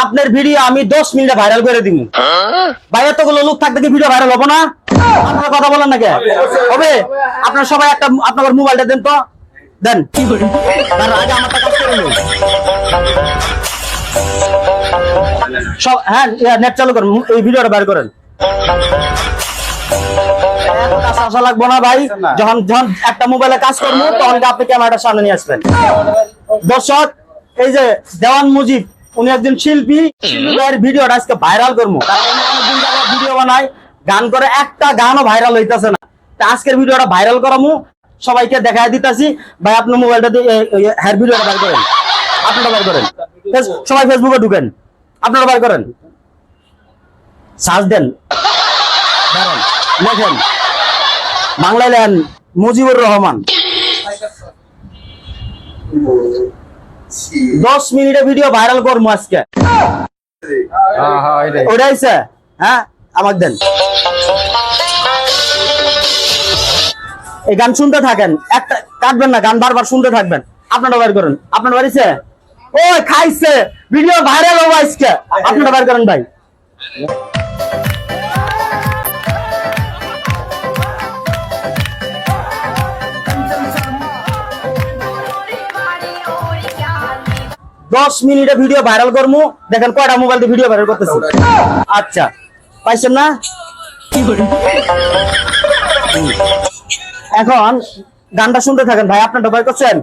আপনার ভিডিও আমি 10 মিনিটে ভাইরাল করে দিব। ভাই এতগুলো লোক থাকতে কি ভিডিও ভাইরাল হবে না? আপনারা কথা বলেন না কে? হবে। আপনারা সবাই একটা আপনাদের মোবাইলটা দেন তো, দেন। তার আগে আমারটা কাজ করে নিন। সব হ্যাঁ নেট চালু করেন, এই ভিডিওটা বের করেন। আসা লাগবো না ভাই, যখন যখন একটা মোবাইলে কাজ করবো তখন আপনি ক্যামেরাটার সামনে নিয়ে আসবেন। দর্শক, এই যে দেওয়ান মুজিব, উনি একজন শিল্পী, শিল্পীর ভিডিওটা আজকে ভাইরাল করবো। ভিডিও বানায়, গান করে, একটা গানও ভাইরাল হইতেছে না। আজকের ভিডিওটা ভাইরাল করামু, সবাইকে দেখাই দিতেছি। ভাই আপনার মোবাইলটা হ্যাঁ ভিডিওটা বের করেন, আপনারা বের করেন, সবাই ফেসবুকে ঢুকেন, আপনারা বের করেন, সার্চ দেন, লেখেন বাংলায় লেখেন মুজিবুর রহমান। 10 মিনিটে ভিডিও ভাইরাল করবো আজকে। ওটাই হ্যাঁ আমাকে দেন। এই গান শুনতে থাকেন, একটা কাটবেন না, গান বারবার শুনতে থাকবেন। আপনারা বের করেন, আপনার বাড়িছে ওই খাইছে ভিডিও ভাইরাল হবো আজকে, আপনারা বের করেন ভাই। দশ মিনিটে ভিডিও ভাইরাল করবো, দেখেন কয়টা মোবাইল দিয়ে ভিডিও ভাইরাল করতেছি। আচ্ছা পাইছেন না? এখন গানটা শুনতে থাকেন ভাই, আপনারা ভয় করছেন,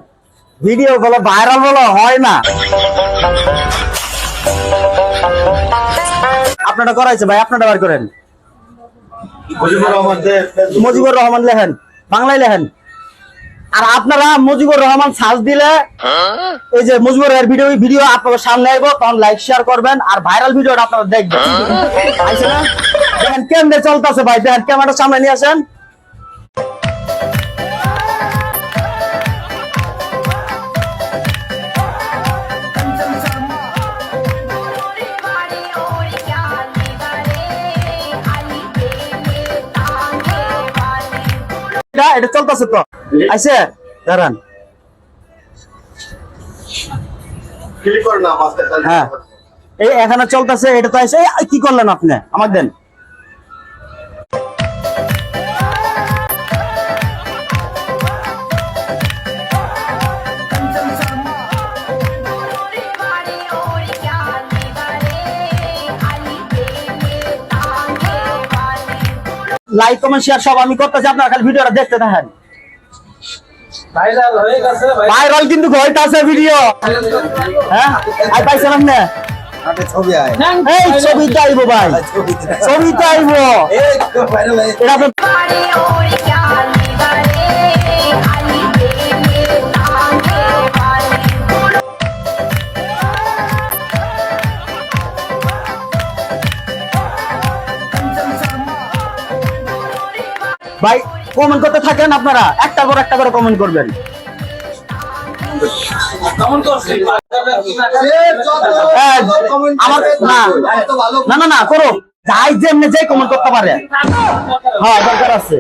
ভিডিও বলো ভাইরাল বলো হয় না। আপনারা করাইছে ভাই, আপনারা বার করেন। মুজিবুর রহমান লেখেন, বাংলায় লেখেন। আর আপনারা মুজিবুর রহমান সার্চ দিলে এই যে মুজিবুর ভিডিও আপনাদের সামনে আসবো, তখন লাইক শেয়ার করবেন আর ভাইরাল ভিডিওটা আপনারা দেখবেন। আইছে না? দেখেন কেমনে চলতেছে ভাই, দেখেন ক্যামেরার সামনে নিয়ে আসেন। এটা চলতেছে তো, আইছে দাঁড়ান। হ্যাঁ এই এখানে চলতেছে, এটা তো আইছে। কি করলেন আপনি, আমাকে দেন। লাইক কমেন্ট শেয়ার সব আমি করতেছি, আপনারা খালি ভিডিওটা দেখতে থাকেন। ভাইরাল কিন্তু হইতাছে ভিডিও। হ্যাঁ আই পাইছেন আপনি? এই ছবিতে আইব ভাই, ছবিতে আইব। এটা আপনি ভাই কমেন্ট করতে থাকেন, আপনারা একটা করে কমেন্ট করবেন। আমার না করো, যাই যেমনি যাই কমেন্ট করতে পারে। হ্যাঁ দরকার আছে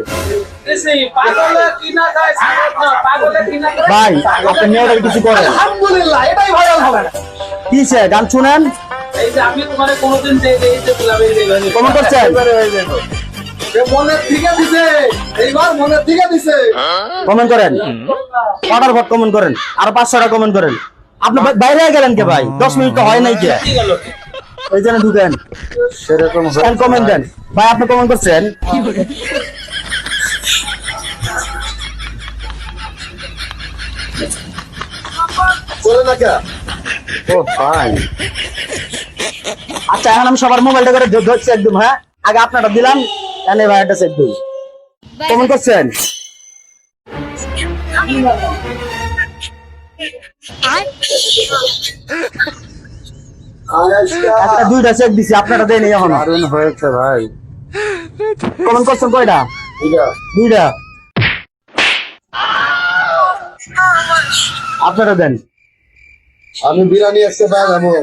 ভাই, আপনি মেয়েটাকে কিছু করেন। কিসে গান শুনেন, কমেন্ট করছেন, কমেন্ট করেন, অর্ডার ভোট কমেন্ট করেন, আর 500টা কমেন্ট করেন। আপনি বাইরে গেলেন কে ভাই? 10 মিনিট তো হয় নাই কে? ওই জন্য ঢুকেন, কমেন্ট দেন ভাই। আপনি কমেন্ট করছেন, আচ্ছা এখন আমি সবার মোবাইলটা করে ধরছি একদম। হ্যাঁ আগে আপনারা দিলাম, এনে ভাই এটা চেক দিই। কমেন্ট করছেন, একটা দুইটা চেক দিছি, আপনারা দেন এখন হয়েছে ভাই। কমেন্ট করছেন কয়টা? দুইটা। আপনারা দেন। আমি বিরিয়ানি আজকে বানাবো।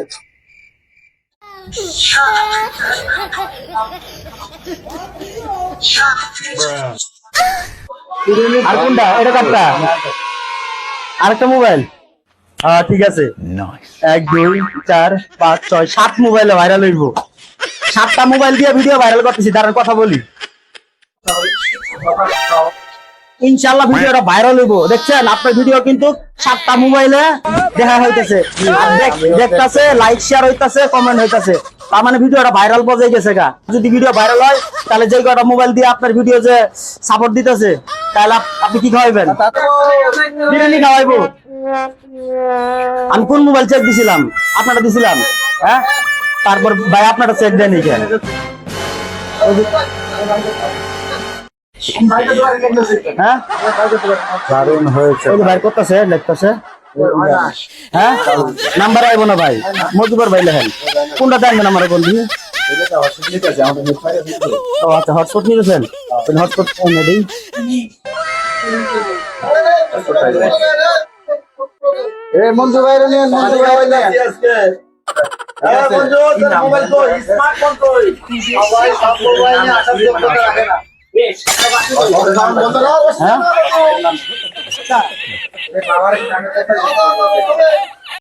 আর কোনটা? এটা কাটটা, আরেকটা মোবাইল। হ্যাঁ ঠিক আছে 1 2 4 5 6 7 মোবাইলে ভাইরাল হইব 7টা মোবাইল দিয়ে ভিডিও ভাইরাল করতেছি দাঁড়ান কথা বলি ইনশাআল্লাহ ভিডিওটা ভাইরাল হইব দেখছেন আপনার ভিডিও কিন্তু 7টা মোবাইলে দেখা হইতেছে আর দেখতাছে লাইক শেয়ার হইতাছে কমেন্ট হইতাছে তার মানে ভিডিওটা ভাইরাল পর্যায়ে গেছে গা যদি ভিডিও ভাইরাল হয় তাহলে যে কটা মোবাইল দিয়ে আপনার ভিডিও যে সাপোর্ট দিতেছে তাহলে আপনি কি খাওয়াইবেন বিরিয়ানি খাওয়াইবো আমি কোন মোবাইল চেক দিছিলাম আপনারা দিছিলাম হ্যাঁ তারপর ভাই আপনারা চেক দেন কেন হ্যাঁ দারুণ হয়েছে ওই যে ভাই করতেছে লিখতেছে হ্যাঁ নাম্বার আইবো না ভাই মজুবর ভাই লেখেন কোনটা দেন নাম্বার বন্ধু ও আচ্ছা হটস্পট নিয়েছেন হটস্পট এনে দিই এ মঞ্জু ভাইরে নিয়ে মঞ্জু ভাই আজকে মঞ্জু তোর মোবাইল তো স্মার্টফোন তো সবাই সব মোবাইল নিয়ে আসা করতে রাখে না হ্যাঁ হ্যাঁ